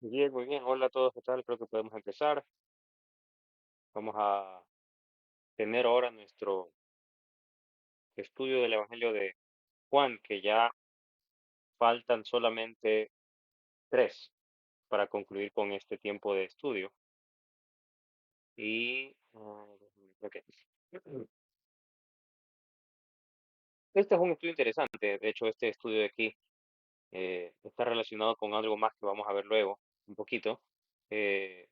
Bien, muy bien. Hola a todos, ¿qué tal? Creo que podemos empezar. Vamos a tener ahora nuestro estudio del Evangelio de Juan, que ya faltan solamente tres para concluir con este tiempo de estudio. Ok. Este es un estudio interesante. De hecho, este estudio de aquí está relacionado con algo más que vamos a ver luego, un poquito. Eh,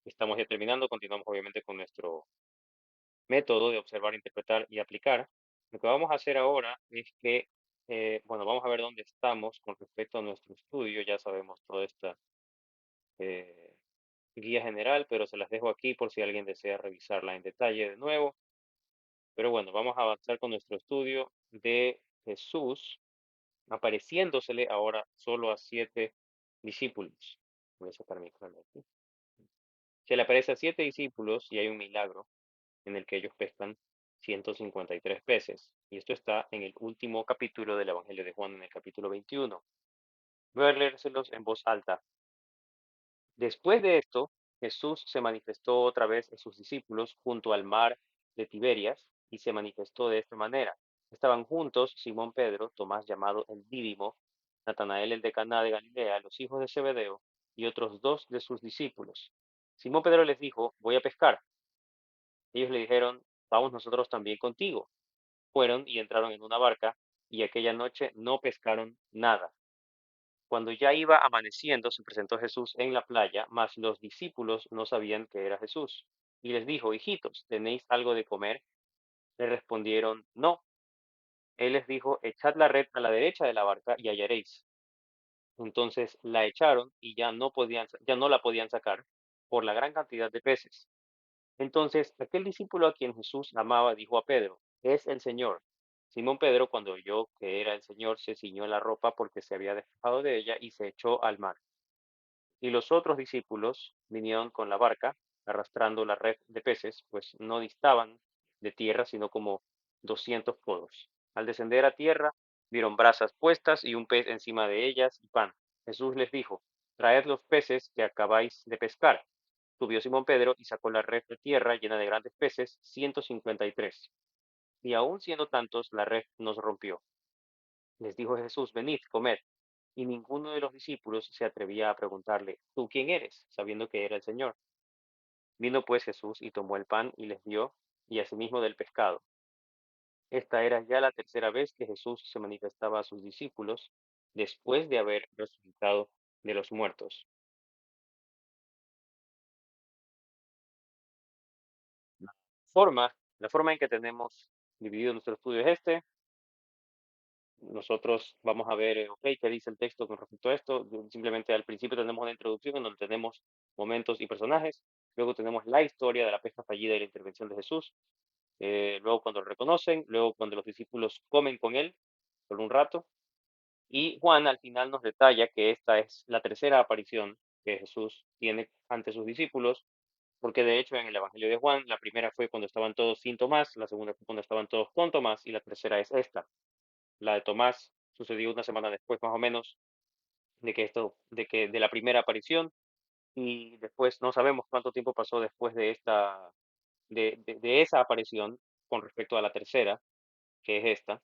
Estamos ya terminando, continuamos obviamente con nuestro método de observar, interpretar y aplicar. Lo que vamos a hacer ahora es que, bueno, vamos a ver dónde estamos con respecto a nuestro estudio. Ya sabemos toda esta eh, guía general, pero se las dejo aquí por si alguien desea revisarla en detalle de nuevo. Pero bueno, vamos a avanzar con nuestro estudio de Jesús apareciéndosele ahora solo a 7 discípulos. Voy a sacar mi cráneo aquí. Se le aparece a 7 discípulos y hay un milagro en el que ellos pescan 153 peces. Y esto está en el último capítulo del Evangelio de Juan, en el capítulo 21. Voy a leérselos en voz alta. Después de esto, Jesús se manifestó otra vez a sus discípulos junto al mar de Tiberias y se manifestó de esta manera. Estaban juntos Simón Pedro, Tomás llamado el Dídimo, Natanael el de Caná de Galilea, los hijos de Zebedeo y otros dos de sus discípulos. Simón Pedro les dijo, voy a pescar. Ellos le dijeron, vamos nosotros también contigo. Fueron y entraron en una barca, y aquella noche no pescaron nada. Cuando ya iba amaneciendo, se presentó Jesús en la playa, mas los discípulos no sabían que era Jesús. Y les dijo, hijitos, ¿tenéis algo de comer? Le respondieron, no. Él les dijo, echad la red a la derecha de la barca y hallaréis. Entonces la echaron y ya no la podían sacar por la gran cantidad de peces. Entonces aquel discípulo a quien Jesús amaba dijo a Pedro, es el Señor. Simón Pedro, cuando oyó que era el Señor, se ciñó la ropa porque se había despojado de ella y se echó al mar. Y los otros discípulos vinieron con la barca, arrastrando la red de peces, pues no distaban de tierra, sino como 200 codos. Al descender a tierra, vieron brasas puestas y un pez encima de ellas y pan. Jesús les dijo, traed los peces que acabáis de pescar. Subió Simón Pedro y sacó la red de tierra llena de grandes peces, 153. Y aun siendo tantos, la red no se rompió. Les dijo Jesús, venid, comed. Y ninguno de los discípulos se atrevía a preguntarle, ¿tú quién eres? Sabiendo que era el Señor. Vino pues Jesús y tomó el pan y les dio, y asimismo del pescado. Esta era ya la tercera vez que Jesús se manifestaba a sus discípulos después de haber resucitado de los muertos. La la forma en que tenemos dividido nuestro estudio es este. Nosotros vamos a ver, ok, qué dice el texto con respecto a esto. Simplemente al principio tenemos una introducción en donde tenemos momentos y personajes. Luego tenemos la historia de la pesca fallida y la intervención de Jesús. Luego cuando lo reconocen. Luego cuando los discípulos comen con él por un rato. Y Juan al final nos detalla que esta es la tercera aparición que Jesús tiene ante sus discípulos. Porque de hecho en el Evangelio de Juan, la primera fue cuando estaban todos sin Tomás, la segunda fue cuando estaban todos con Tomás y la tercera es esta. La de Tomás sucedió una semana después, más o menos, de la primera aparición, y después no sabemos cuánto tiempo pasó después de esa aparición con respecto a la tercera, que es esta,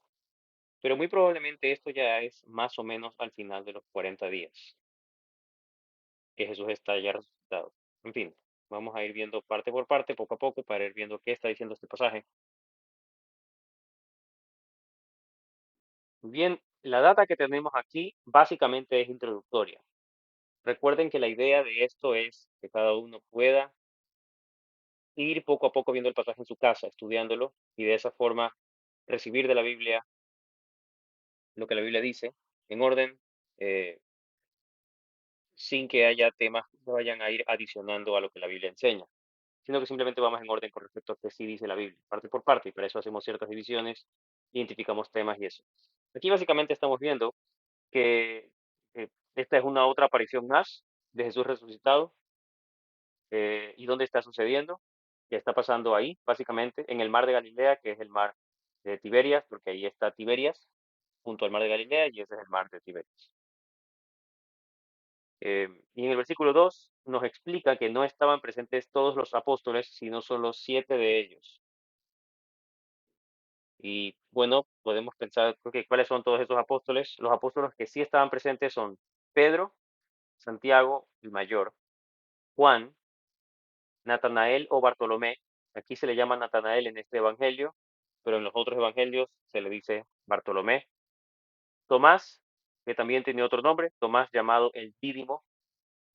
pero muy probablemente esto ya es más o menos al final de los 40 días que Jesús está ya resucitado. En fin, vamos a ir viendo parte por parte, poco a poco, para ir viendo qué está diciendo este pasaje. Bien, la data que tenemos aquí básicamente es introductoria. Recuerden que la idea de esto es que cada uno pueda ir poco a poco viendo el pasaje en su casa, estudiándolo y de esa forma recibir de la Biblia lo que la Biblia dice en orden, eh, sin que haya temas que se vayan a ir adicionando a lo que la Biblia enseña, sino que simplemente vamos en orden con respecto a qué sí dice la Biblia, parte por parte, y para eso hacemos ciertas divisiones, identificamos temas y eso. Aquí básicamente estamos viendo que esta es una otra aparición más de Jesús resucitado. ¿Y dónde está sucediendo? ¿Qué está pasando ahí? Básicamente en el mar de Galilea, que es el mar de Tiberias, porque ahí está Tiberias, junto al mar de Galilea, y ese es el mar de Tiberias. Y en el versículo 2 nos explica que no estaban presentes todos los apóstoles, sino solo 7 de ellos. Y bueno, podemos pensar, ok, ¿cuáles son todos esos apóstoles? Los apóstoles que sí estaban presentes son Pedro, Santiago, el mayor, Juan, Natanael o Bartolomé. Aquí se le llama Natanael en este evangelio, pero en los otros evangelios se le dice Bartolomé. Tomás, que también tenía otro nombre, Tomás llamado el Dídimo,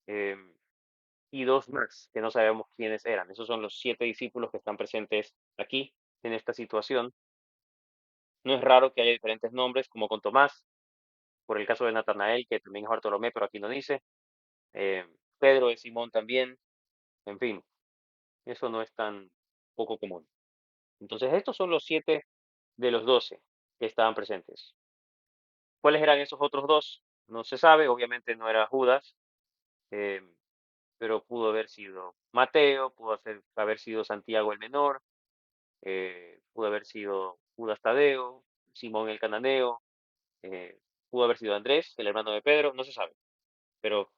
em, y dos más, que no sabemos quiénes eran. Esos son los 7 discípulos que están presentes aquí, en esta situación. No es raro que haya diferentes nombres, como con Tomás, por el caso de Natanael, que también es Bartolomé, pero aquí no dice. Pedro es Simón también, en fin, eso no es tan poco común. Entonces, estos son los 7 de los 12 que estaban presentes. ¿Cuáles eran esos otros dos? No se sabe, obviamente no era Judas, eh, pero pudo haber sido Mateo, haber sido Santiago el menor, pudo haber sido Judas Tadeo, Simón el cananeo, pudo haber sido Andrés, el hermano de Pedro, no se sabe, pero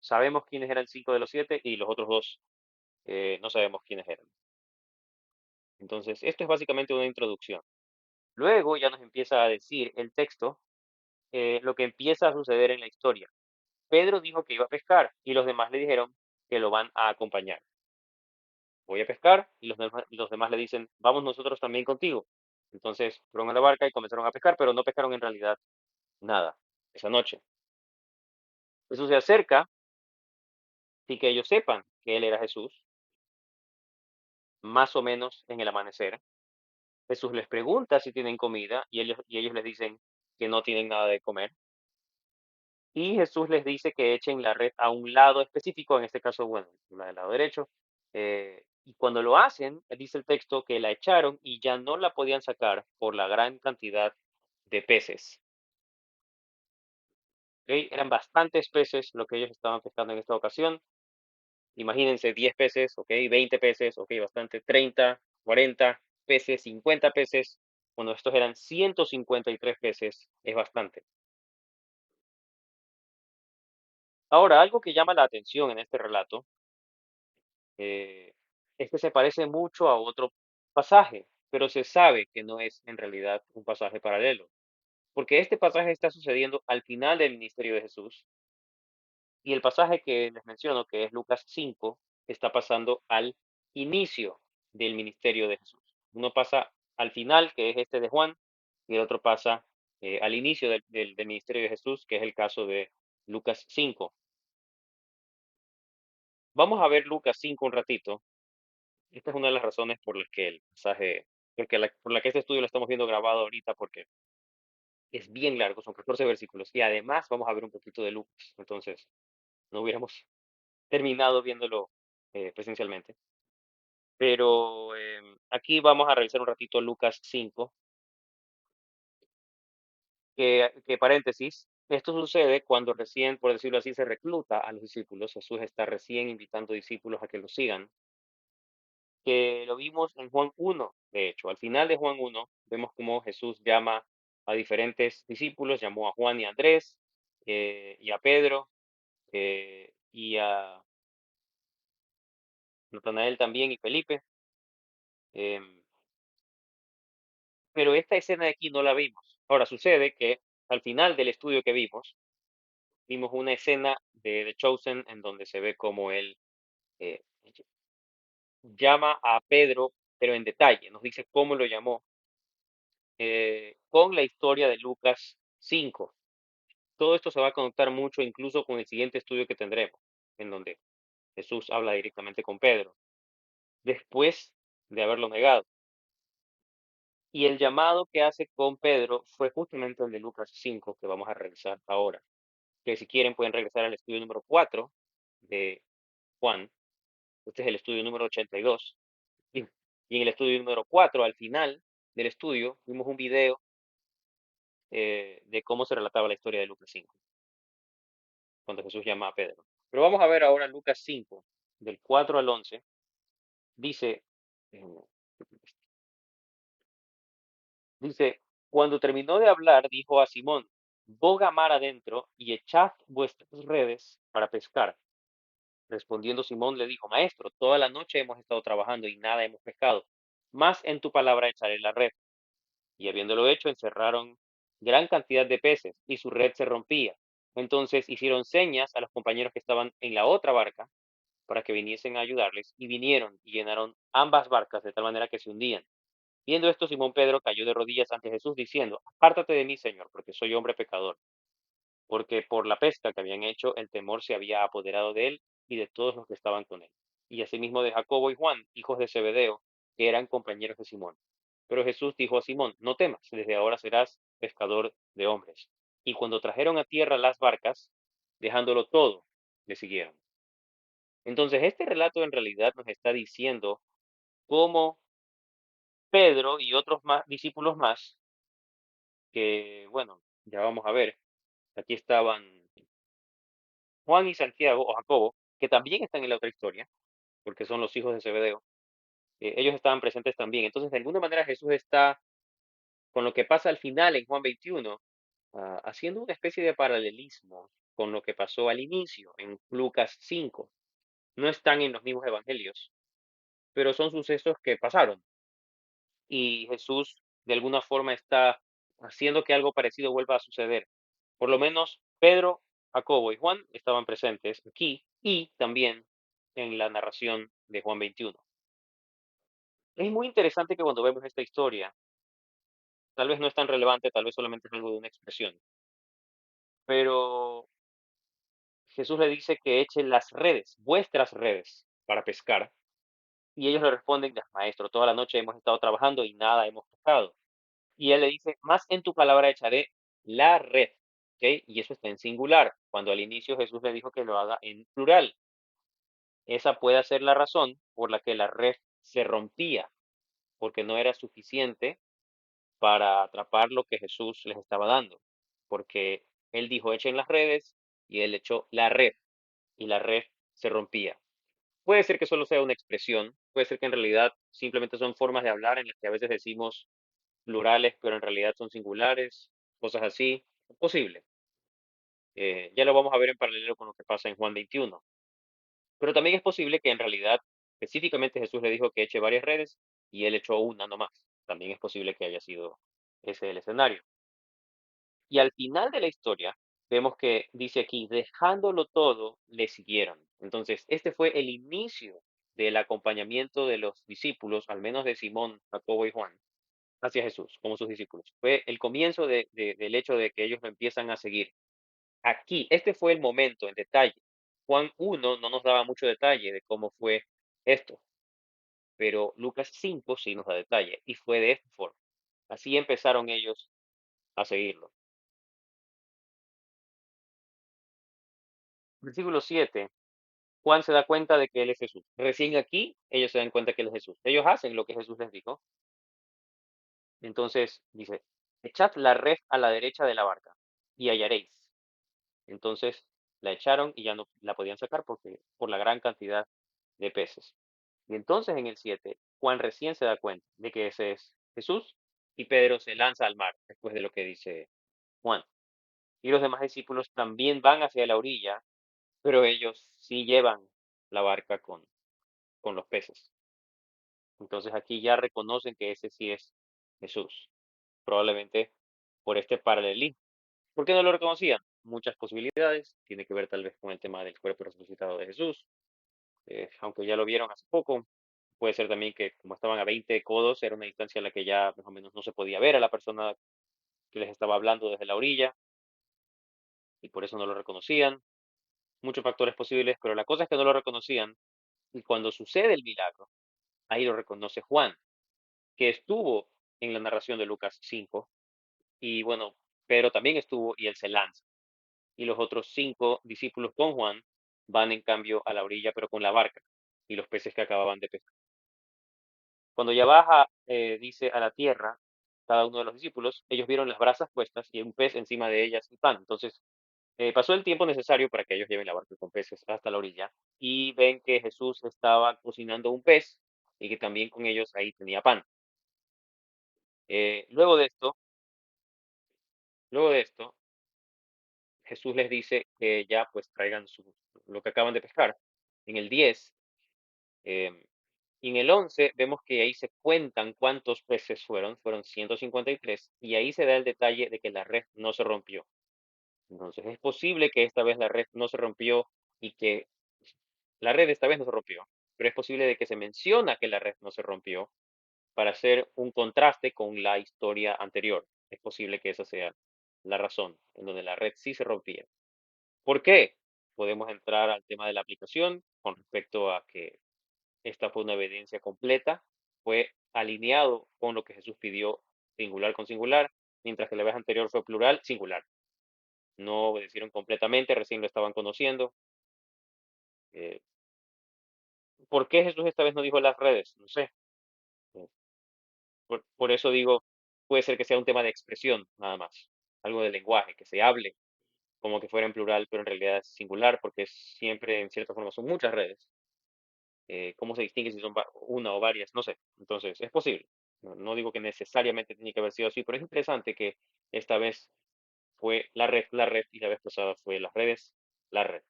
sabemos quiénes eran 5 de los 7 y los otros dos no sabemos quiénes eran. Entonces, esto es básicamente una introducción. Luego ya nos empieza a decir el texto lo que empieza a suceder en la historia. Pedro dijo que iba a pescar y los demás le dijeron que lo van a acompañar. Voy a pescar y los demás le dicen, vamos nosotros también contigo. Entonces fueron a la barca y comenzaron a pescar, pero no pescaron en realidad nada esa noche. Jesús se acerca y que ellos sepan que él era Jesús, más o menos en el amanecer. Jesús les pregunta si tienen comida y ellos les dicen que no tienen nada de comer. Y Jesús les dice que echen la red a un lado específico, en este caso, bueno, la del lado derecho. Y cuando lo hacen, dice el texto que la echaron y ya no la podían sacar por la gran cantidad de peces. ¿Ok? Eran bastantes peces lo que ellos estaban pescando en esta ocasión. Imagínense 10 peces, ok, 20 peces, ok, bastante, 30, 40 peces, 50 peces. Bueno, estos eran 153 peces, es bastante. Ahora, algo que llama la atención en este relato eh, es que se parece mucho a otro pasaje, pero se sabe que no es en realidad un pasaje paralelo, porque este pasaje está sucediendo al final del ministerio de Jesús y el pasaje que les menciono, que es Lucas 5, está pasando al inicio del ministerio de Jesús. Uno pasa al final, que es este de Juan, y el otro pasa al inicio del ministerio de Jesús, que es el caso de Lucas 5. Vamos a ver Lucas 5 un ratito. Esta es una de las razones por las que el pasaje, por la que este estudio lo estamos viendo grabado ahorita, porque es bien largo, son 14 versículos, y además vamos a ver un poquito de Lucas, entonces no hubiéramos terminado viéndolo presencialmente. Pero aquí vamos a revisar un ratito Lucas 5, que paréntesis, esto sucede cuando recién, por decirlo así, se recluta a los discípulos. Jesús está recién invitando discípulos a que lo sigan, que lo vimos en Juan 1, de hecho. Al final de Juan 1 vemos cómo Jesús llama a diferentes discípulos, llamó a Juan y a Andrés, y a Pedro, y a Natanael también y Felipe. em, pero esta escena de aquí no la vimos. Ahora sucede que al final del estudio que vimos una escena de The Chosen en donde se ve como él eh, llama a Pedro, pero en detalle, nos dice cómo lo llamó, con la historia de Lucas 5. Todo esto se va a conectar mucho incluso con el siguiente estudio que tendremos, en donde Jesús habla directamente con Pedro, después de haberlo negado. Y el llamado que hace con Pedro fue justamente el de Lucas 5, que vamos a revisar ahora. Que si quieren pueden regresar al estudio número 4 de Juan. Este es el estudio número 82. Y, dos. Y en el estudio número 4, al final del estudio, vimos un video de cómo se relataba la historia de Lucas 5, cuando Jesús llama a Pedro. Pero vamos a ver ahora Lucas 5, del 4 al 11. Dice, eh, dice, cuando terminó de hablar, dijo a Simón, boga mar adentro y echad vuestras redes para pescar. Respondiendo Simón le dijo, Maestro, toda la noche hemos estado trabajando y nada hemos pescado, mas en tu palabra echaré la red. Y habiéndolo hecho, encerraron gran cantidad de peces y su red se rompía. Entonces hicieron señas a los compañeros que estaban en la otra barca para que viniesen a ayudarles, y vinieron y llenaron ambas barcas de tal manera que se hundían. Viendo esto, Simón Pedro cayó de rodillas ante Jesús diciendo, Apártate de mí, Señor, porque soy hombre pecador, porque por la pesca que habían hecho, el temor se había apoderado de él y de todos los que estaban con él, y asimismo de Jacobo y Juan, hijos de Zebedeo, que eran compañeros de Simón. Pero Jesús dijo a Simón, no temas, desde ahora serás pescador de hombres. Y cuando trajeron a tierra las barcas, dejándolo todo, le siguieron. Entonces, este relato en realidad nos está diciendo cómo Pedro y otros más discípulos más, que bueno, ya vamos a ver, aquí estaban Juan y Santiago o Jacobo, que también están en la otra historia, porque son los hijos de Zebedeo, ellos estaban presentes también. Entonces, de alguna manera Jesús está con lo que pasa al final en Juan 21, haciendo una especie de paralelismo con lo que pasó al inicio en Lucas 5. No están en los mismos evangelios, pero son sucesos que pasaron y Jesús de alguna forma está haciendo que algo parecido vuelva a suceder. Por lo menos Pedro, Jacobo y Juan estaban presentes aquí y también en la narración de Juan 21. Es muy interesante que cuando vemos esta historia, tal vez no es tan relevante, tal vez solamente es algo de una expresión, pero Jesús le dice que echen las redes, vuestras redes, para pescar. Y ellos le responden, Maestro, toda la noche hemos estado trabajando y nada hemos pescado. Y él le dice, más en tu palabra echaré la red. ¿Ok? Y eso está en singular, cuando al inicio Jesús le dijo que lo haga en plural. Esa puede ser la razón por la que la red se rompía, porque no era suficiente para atrapar lo que Jesús les estaba dando. Porque él dijo, echen las redes, y él echó la red, y la red se rompía. Puede ser que solo sea una expresión, puede ser que en realidad simplemente son formas de hablar en las que a veces decimos plurales, pero en realidad son singulares, cosas así. Es posible. Ya lo vamos a ver en paralelo con lo que pasa en Juan 21. Pero también es posible que en realidad específicamente Jesús le dijo que eche varias redes y él echó una nomás. También es posible que haya sido ese el escenario. Y al final de la historia, vemos que dice aquí, dejándolo todo, le siguieron. Entonces, este fue el inicio del acompañamiento de los discípulos, al menos de Simón, Jacobo y Juan, hacia Jesús, como sus discípulos. Fue el comienzo del hecho de que ellos lo empiezan a seguir. Aquí, este fue el momento en detalle. Juan 1 no nos daba mucho detalle de cómo fue esto, pero Lucas 5 sí nos da detalle, y fue de esta forma. Así empezaron ellos a seguirlo. Versículo 7. Juan se da cuenta de que él es Jesús. Recién aquí ellos se dan cuenta que él es Jesús. Ellos hacen lo que Jesús les dijo. Entonces dice, echad la red a la derecha de la barca y hallaréis. Entonces la echaron y ya no la podían sacar porque por la gran cantidad de peces. Y entonces en el 7, Juan recién se da cuenta de que ese es Jesús y Pedro se lanza al mar después de lo que dice Juan. Y los demás discípulos también van hacia la orilla, pero ellos sí llevan la barca con los peces. Entonces aquí ya reconocen que ese sí es Jesús, probablemente por este paralelismo. ¿Por qué no lo reconocían? Muchas posibilidades, tiene que ver tal vez con el tema del cuerpo resucitado de Jesús, aunque ya lo vieron hace poco. Puede ser también que como estaban a 20 codos, era una distancia en la que ya más o menos no se podía ver a la persona que les estaba hablando desde la orilla y por eso no lo reconocían. Muchos factores posibles, pero la cosa es que no lo reconocían y cuando sucede el milagro, ahí lo reconoce Juan, que estuvo en la narración de Lucas 5 y bueno, Pedro también estuvo y él se lanza. Y los otros 5 discípulos con Juan van en cambio a la orilla, pero con la barca y los peces que acababan de pescar. Cuando ya baja, dice a la tierra, cada uno de los discípulos, ellos vieron las brasas puestas y un pez encima de ellas y pan. Entonces, pasó el tiempo necesario para que ellos lleven la barca con peces hasta la orilla y ven que Jesús estaba cocinando un pez y que también con ellos ahí tenía pan. Eh, luego de esto, luego de esto, Jesús les dice que ya pues traigan lo que acaban de pescar. En el 10 em, y en el 11 vemos que ahí se cuentan cuántos peces fueron 153, y ahí se da el detalle de que la red no se rompió. Entonces es posible que esta vez la red no se rompió y que la red esta vez no se rompió, pero es posible de que se menciona que la red no se rompió para hacer un contraste con la historia anterior. Es posible que esa sea la razón, en donde la red sí se rompía. ¿Por qué? Podemos entrar al tema de la aplicación con respecto a que esta fue una evidencia completa, fue alineado con lo que Jesús pidió singular con singular, mientras que la vez anterior fue plural, singular. No obedecieron completamente, recién lo estaban conociendo. Eh, ¿Por qué Jesús esta vez no dijo las redes? No sé. Eh, por eso digo, puede ser que sea un tema de expresión, nada más. Algo de lenguaje, que se hable como que fuera en plural, pero en realidad es singular, porque siempre, en cierta forma, son muchas redes. ¿Cómo se distingue si son una o varias? No sé. Entonces, es posible. No digo que necesariamente tiene que haber sido así, pero es interesante que esta vez fue la red, y la vez pasada fue las redes, la red.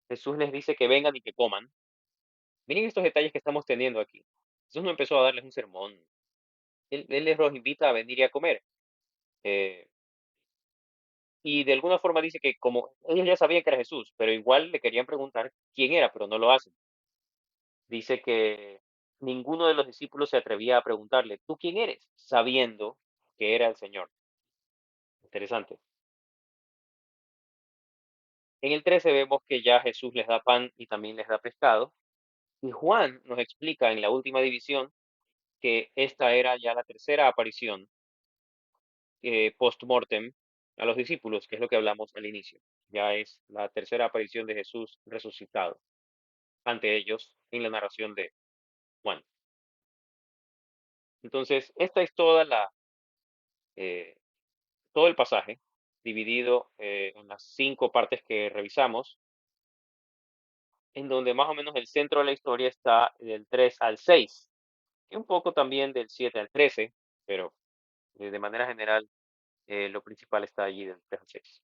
Jesús les dice que vengan y que coman. Miren estos detalles que estamos teniendo aquí. Jesús no empezó a darles un sermón. Él les los invita a venir y a comer. Eh, y de alguna forma dice que como ellos ya sabían que era Jesús, pero igual le querían preguntar quién era, pero no lo hacen. Dice que ninguno de los discípulos se atrevía a preguntarle, ¿tú quién eres? Sabiendo que era el Señor. Interesante. En el 13 vemos que ya Jesús les da pan y también les da pescado. Y Juan nos explica en la última división que esta era ya la tercera aparición post-mortem a los discípulos, que es lo que hablamos al inicio. Ya es la tercera aparición de Jesús resucitado ante ellos en la narración de Juan. Entonces, esta es eh, todo el pasaje, dividido en las 5 partes que revisamos, en donde más o menos el centro de la historia está del 3 al 6, y un poco también del 7 al 13, pero de manera general lo principal está allí del 3 al 6.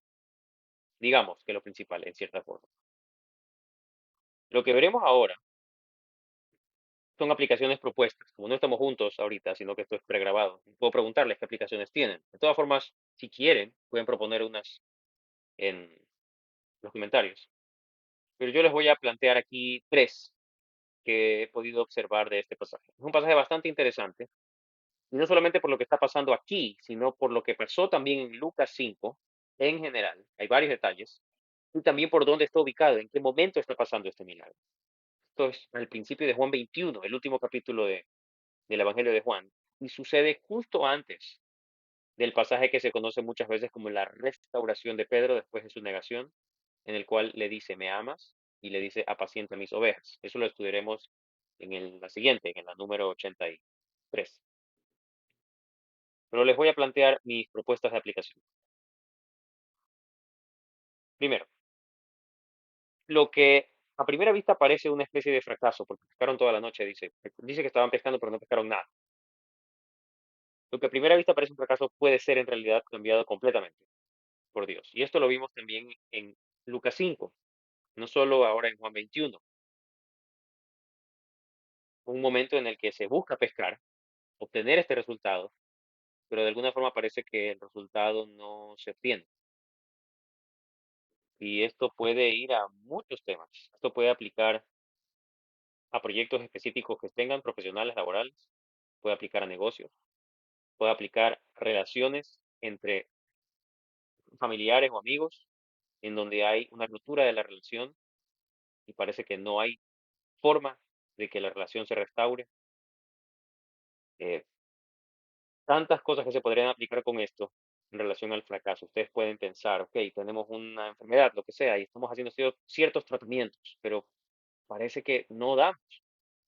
Digamos que lo principal, en cierta forma. Lo que veremos ahora son aplicaciones propuestas. Como no estamos juntos ahorita, sino que esto es pregrabado, puedo preguntarles qué aplicaciones tienen. De todas formas, si quieren, pueden proponer unas en los comentarios. Pero yo les voy a plantear aquí 3 que he podido observar de este pasaje. Es un pasaje bastante interesante, y no solamente por lo que está pasando aquí, sino por lo que pasó también en Lucas 5 en general. Hay varios detalles. Y también por dónde está ubicado, en qué momento está pasando este milagro. Esto es al principio de Juan 21, el último capítulo del Evangelio de Juan, y sucede justo antes del pasaje que se conoce muchas veces como la restauración de Pedro después de su negación, en el cual le dice, ¿me amas? Y le dice, apacienta mis ovejas. Eso lo estudiaremos en la siguiente, en la número 83. Pero les voy a plantear mis propuestas de aplicación. Primero, lo que a primera vista parece una especie de fracaso, porque pescaron toda la noche, dice que estaban pescando, pero no pescaron nada. Lo que a primera vista parece un fracaso puede ser en realidad cambiado completamente por Dios. Y esto lo vimos también en Lucas 5, no solo ahora en Juan 21, un momento en el que se busca pescar, obtener este resultado, pero de alguna forma parece que el resultado no se obtiene. Y esto puede ir a muchos temas. Esto puede aplicar a proyectos específicos que tengan profesionales laborales, puede aplicar a negocios, puede aplicar relaciones entre familiares o amigos, en donde hay una ruptura de la relación y parece que no hay forma de que la relación se restaure. Eh, Tantas cosas que se podrían aplicar con esto en relación al fracaso. Ustedes pueden pensar, ok, tenemos una enfermedad, lo que sea, y estamos haciendo ciertos tratamientos, pero parece que no da,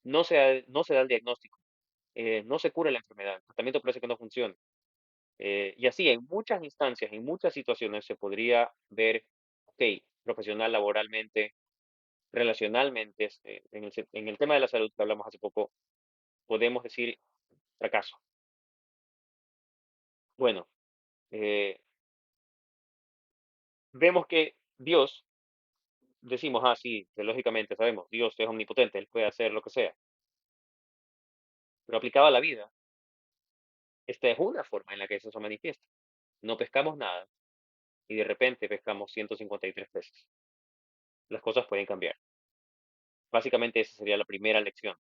no se da el diagnóstico, no se cura la enfermedad, el tratamiento parece que no funciona. Y así, en muchas instancias, en muchas situaciones se podría ver, ok, profesional, laboralmente, relacionalmente, en el tema de la salud que hablamos hace poco, podemos decir fracaso. Bueno, eh, vemos que Dios, decimos, ah, sí, lógicamente sabemos, Dios es omnipotente, Él puede hacer lo que sea, pero aplicado a la vida, esta es una forma en la que eso se manifiesta. No pescamos nada y de repente pescamos 153 peces. Las cosas pueden cambiar. Básicamente esa sería la primera lección,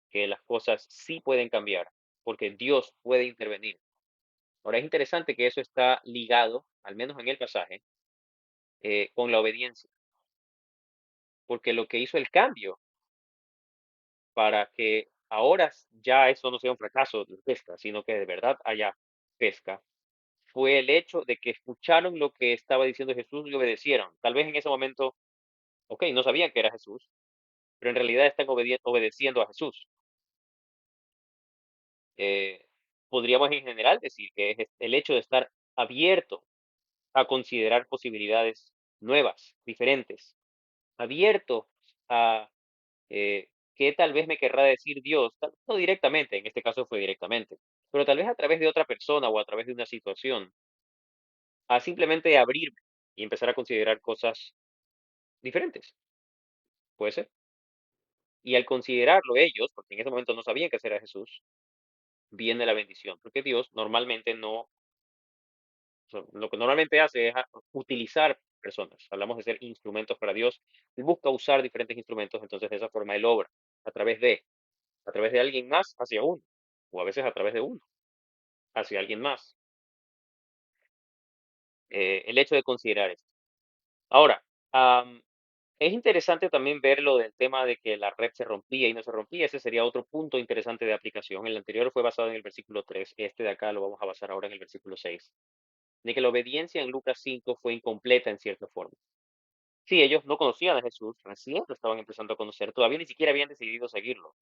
que las cosas sí pueden cambiar, porque Dios puede intervenir. Ahora es interesante que eso está ligado, al menos en el pasaje, con la obediencia, porque lo que hizo el cambio para que ahora ya eso no sea un fracaso de pesca, sino que de verdad haya pesca, fue el hecho de que escucharon lo que estaba diciendo Jesús y obedecieron. Tal vez en ese momento, ok, no sabían que era Jesús, pero en realidad están obedeciendo a Jesús. Eh, Podríamos en general decir que es el hecho de estar abierto a considerar posibilidades nuevas, diferentes, abierto a qué tal vez me querrá decir Dios, no directamente, en este caso fue directamente, pero tal vez a través de otra persona o a través de una situación, a simplemente abrirme y empezar a considerar cosas diferentes, puede ser. Y al considerarlo ellos, porque en ese momento no sabían que ese era Jesús, viene la bendición, porque Dios normalmente no, lo que normalmente hace es utilizar personas. Hablamos de ser instrumentos para Dios. Él busca usar diferentes instrumentos, entonces de esa forma Él obra a través de alguien más hacia uno, o a veces a través de uno hacia alguien más. El hecho de considerar esto. Ahora, am, es interesante también ver lo del tema de que la red se rompía y no se rompía. Ese sería otro punto interesante de aplicación. El anterior fue basado en el versículo 3. Este de acá lo vamos a basar ahora en el versículo 6. De que la obediencia en Lucas 5 fue incompleta en cierta forma. Sí, ellos no conocían a Jesús, recién lo estaban empezando a conocer, todavía ni siquiera habían decidido seguirlo,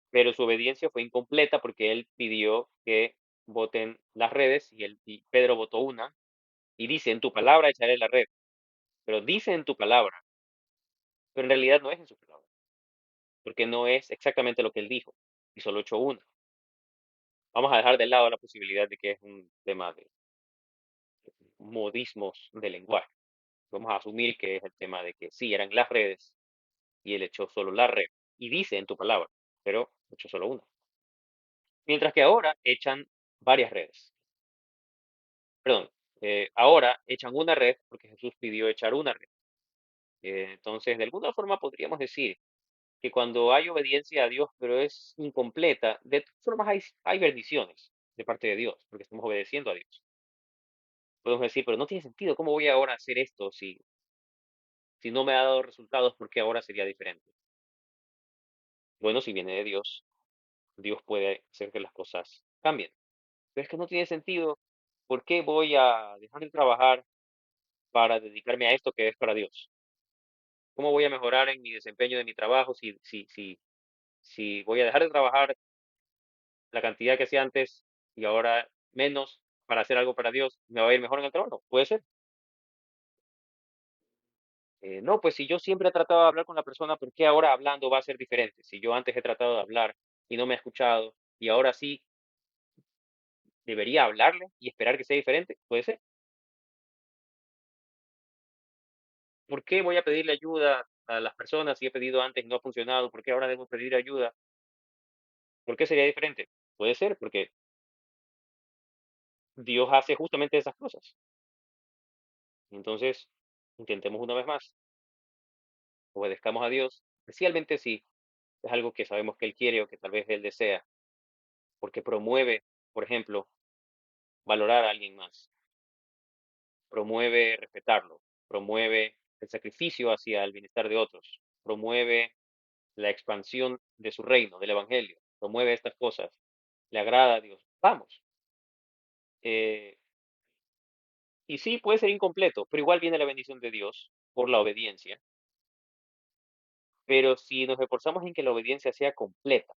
pero su obediencia fue incompleta porque él pidió que boten las redes y Pedro botó una y dice, en tu palabra echaré la red, pero dice en tu palabra, pero en realidad no es en su palabra, porque no es exactamente lo que él dijo y solo echó una. Vamos a dejar de lado la posibilidad de que es un tema de modismos de lenguaje. Vamos a asumir que es el tema de que sí, eran las redes y él echó solo la red y dice en tu palabra, pero echó solo una. Mientras que ahora echan varias redes. Perdón, ahora echan una red porque Jesús pidió echar una red. Entonces, de alguna forma podríamos decir que cuando hay obediencia a Dios, pero es incompleta, de todas formas hay bendiciones de parte de Dios, porque estamos obedeciendo a Dios. Podemos decir, pero no tiene sentido, ¿cómo voy ahora a hacer esto si no me ha dado resultados? ¿Por qué ahora sería diferente? Bueno, si viene de Dios, Dios puede hacer que las cosas cambien. Pero es que no tiene sentido. ¿Por qué voy a dejar de trabajar para dedicarme a esto que es para Dios? ¿Cómo voy a mejorar en mi desempeño de mi trabajo si voy a dejar de trabajar la cantidad que hacía antes y ahora menos para hacer algo para Dios? ¿Me va a ir mejor en el trabajo? Puede ser. No, pues si yo siempre he tratado de hablar con la persona, ¿por qué ahora hablando va a ser diferente? Si yo antes he tratado de hablar y no me ha escuchado y ahora sí debería hablarle y esperar que sea diferente, puede ser. ¿Por qué voy a pedirle ayuda a las personas si he pedido antes y no ha funcionado? ¿Por qué ahora debo pedir ayuda? ¿Por qué sería diferente? Puede ser, porque Dios hace justamente esas cosas. Entonces, intentemos una vez más, obedezcamos a Dios, especialmente si es algo que sabemos que Él quiere o que tal vez Él desea, porque promueve, por ejemplo, valorar a alguien más, promueve respetarlo, promueve el sacrificio hacia el bienestar de otros, promueve la expansión de su reino, del evangelio, promueve estas cosas, le agrada a Dios. Vamos. eh, y sí, puede ser incompleto, pero igual viene la bendición de Dios por la obediencia. Pero si nos esforzamos en que la obediencia sea completa,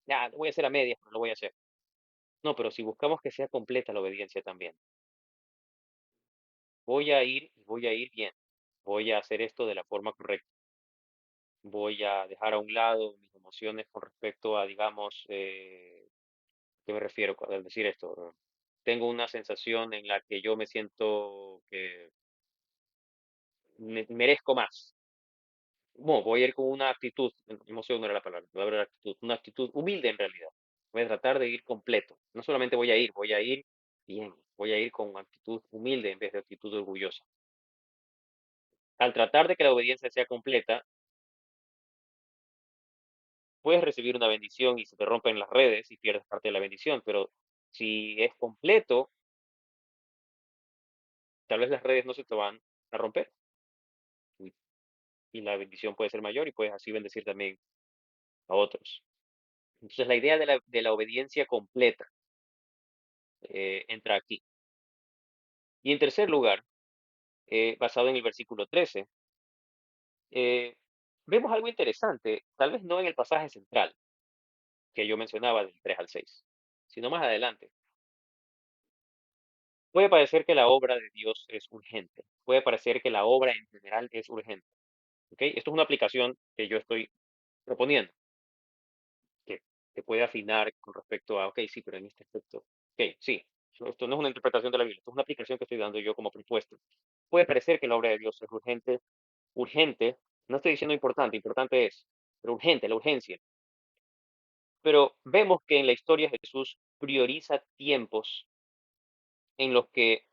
ya, lo voy a hacer a medias, pero lo voy a hacer. No, pero si buscamos que sea completa la obediencia también, voy a ir y voy a ir bien. Voy a hacer esto de la forma correcta. Voy a dejar a un lado mis emociones con respecto a, digamos, ¿qué me refiero al decir esto? tengo una sensación en la que yo me siento que merezco más. No, voy a ir con una actitud, emoción no era la palabra era actitud, una actitud humilde en realidad. Voy a tratar de ir completo. No solamente voy a ir bien, voy a ir con actitud humilde en vez de actitud orgullosa. Al tratar de que la obediencia sea completa, puedes recibir una bendición y se te rompen las redes y pierdes parte de la bendición, pero si es completo, tal vez las redes no se te van a romper y, y la bendición puede ser mayor y puedes así bendecir también a otros. Entonces, la idea de la obediencia completa entra aquí. Y en tercer lugar, basado en el versículo 13, eh, vemos algo interesante, tal vez no en el pasaje central que yo mencionaba del 3 al 6, sino más adelante. Puede parecer que la obra de Dios es urgente, puede parecer que la obra en general es urgente. ¿Ok? Esto es una aplicación que yo estoy proponiendo, que, que puede afinar con respecto a, ok, sí, pero en este aspecto, ok, sí, esto no es una interpretación de la Biblia, esto es una aplicación que estoy dando yo como propuesta. Puede parecer que la obra de Dios es urgente, urgente, no estoy diciendo importante, importante es, pero urgente, la urgencia. Pero vemos que en la historia Jesús prioriza tiempos en los que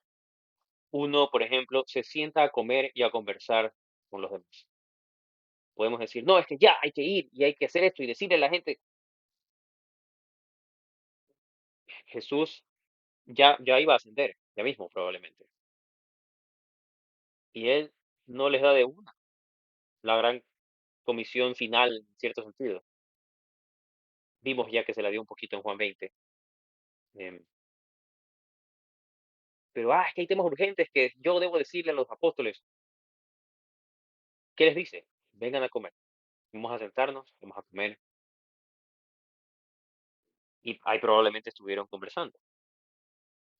uno, por ejemplo, se sienta a comer y a conversar con los demás. Podemos decir, no, es que ya hay que ir y hay que hacer esto y decirle a la gente, Jesús ya iba a ascender, ya mismo probablemente. Y él no les da de una la gran comisión final, en cierto sentido. Vimos ya que se la dio un poquito en Juan 20. em, pero, es que hay temas urgentes que yo debo decirle a los apóstoles. ¿Qué les dice? Vengan a comer. Vamos a sentarnos, vamos a comer. Y ahí probablemente estuvieron conversando.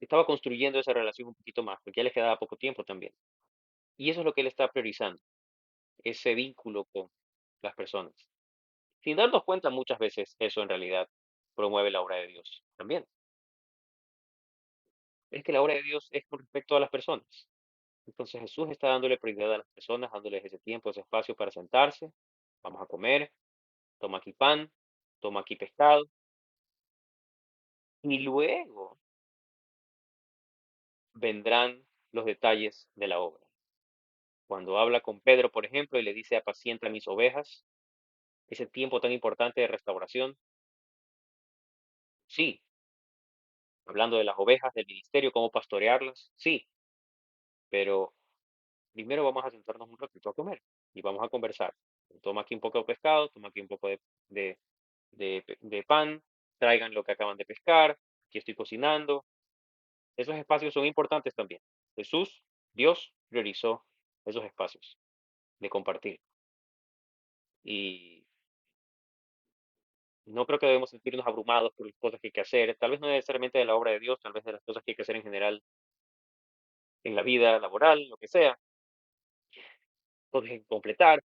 Estaba construyendo esa relación un poquito más, porque ya les quedaba poco tiempo también. Y eso es lo que él está priorizando, ese vínculo con las personas. Sin darnos cuenta, muchas veces eso en realidad promueve la obra de Dios también. Es que la obra de Dios es con respecto a las personas. Entonces Jesús está dándole prioridad a las personas, dándoles ese tiempo, ese espacio para sentarse. Vamos a comer, toma aquí pan, toma aquí pescado. Y luego vendrán los detalles de la obra. Cuando habla con Pedro, por ejemplo, y le dice, apacienta mis ovejas, ese tiempo tan importante de restauración, sí, hablando de las ovejas, del ministerio, cómo pastorearlas, sí, pero primero vamos a sentarnos un ratito a comer y vamos a conversar. Toma aquí un poco de pescado, toma aquí un poco de, de pan, traigan lo que acaban de pescar, aquí estoy cocinando. Esos espacios son importantes también. Jesús, Dios, priorizó esos espacios de compartir. Y no creo que debemos sentirnos abrumados por las cosas que hay que hacer, tal vez no necesariamente de la obra de Dios, tal vez de las cosas que hay que hacer en general en la vida laboral, lo que sea, cosas que completar,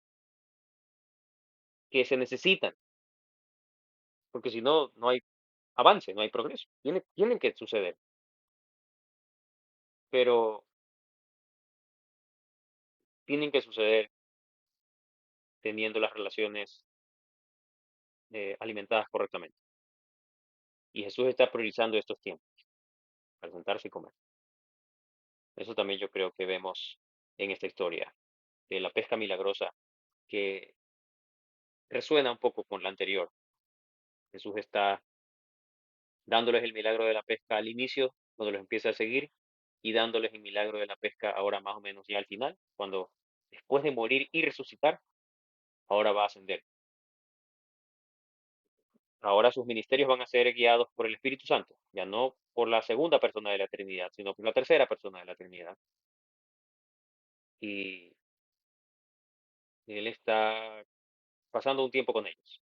que se necesitan, porque si no, no hay avance, no hay progreso. Tienen que suceder, pero tienen que suceder teniendo las relaciones alimentadas correctamente. Y Jesús está priorizando estos tiempos para sentarse y comer. Eso también yo creo que vemos en esta historia de la pesca milagrosa, que resuena un poco con la anterior. Jesús está dándoles el milagro de la pesca al inicio, cuando los empieza a seguir, y dándoles el milagro de la pesca ahora más o menos ya al final, cuando después de morir y resucitar, ahora va a ascender. Ahora sus ministerios van a ser guiados por el Espíritu Santo, ya no por la segunda persona de la Trinidad, sino por la tercera persona de la Trinidad. Y él está pasando un tiempo con ellos.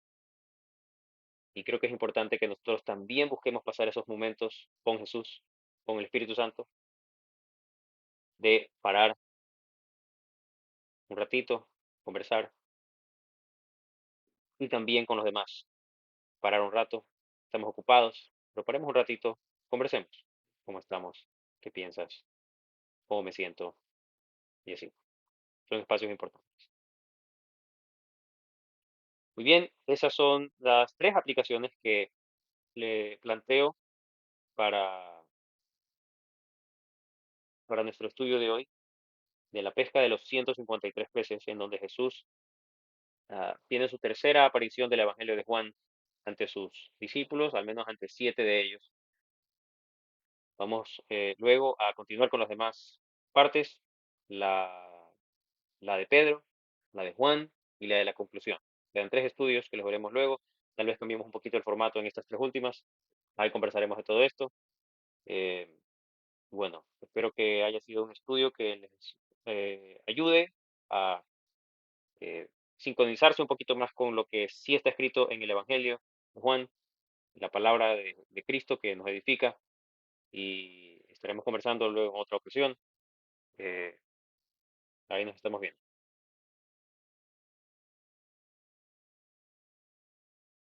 Y creo que es importante que nosotros también busquemos pasar esos momentos con Jesús, con el Espíritu Santo, de parar un ratito, conversar, y también con los demás. Parar un rato, estamos ocupados, pero paremos un ratito, conversemos. cómo estamos, qué piensas, cómo me siento y así. Son espacios importantes. Muy bien, esas son las tres aplicaciones que le planteo para, para nuestro estudio de hoy, de la pesca de los 153 peces, en donde Jesús tiene su tercera aparición del Evangelio de Juan ante sus discípulos, al menos ante 7 de ellos. Vamos luego a continuar con las demás partes, la, la de Pedro, la de Juan y la de la conclusión. Quedan 3 estudios que los veremos luego. Tal vez cambiemos un poquito el formato en estas 3 últimas. Ahí conversaremos de todo esto. Eh, bueno, espero que haya sido un estudio que les ayude a eh, sincronizarse un poquito más con lo que sí está escrito en el Evangelio de Juan, la palabra de Cristo que nos edifica, y estaremos conversando luego en otra ocasión. Eh, Ahí nos estamos viendo.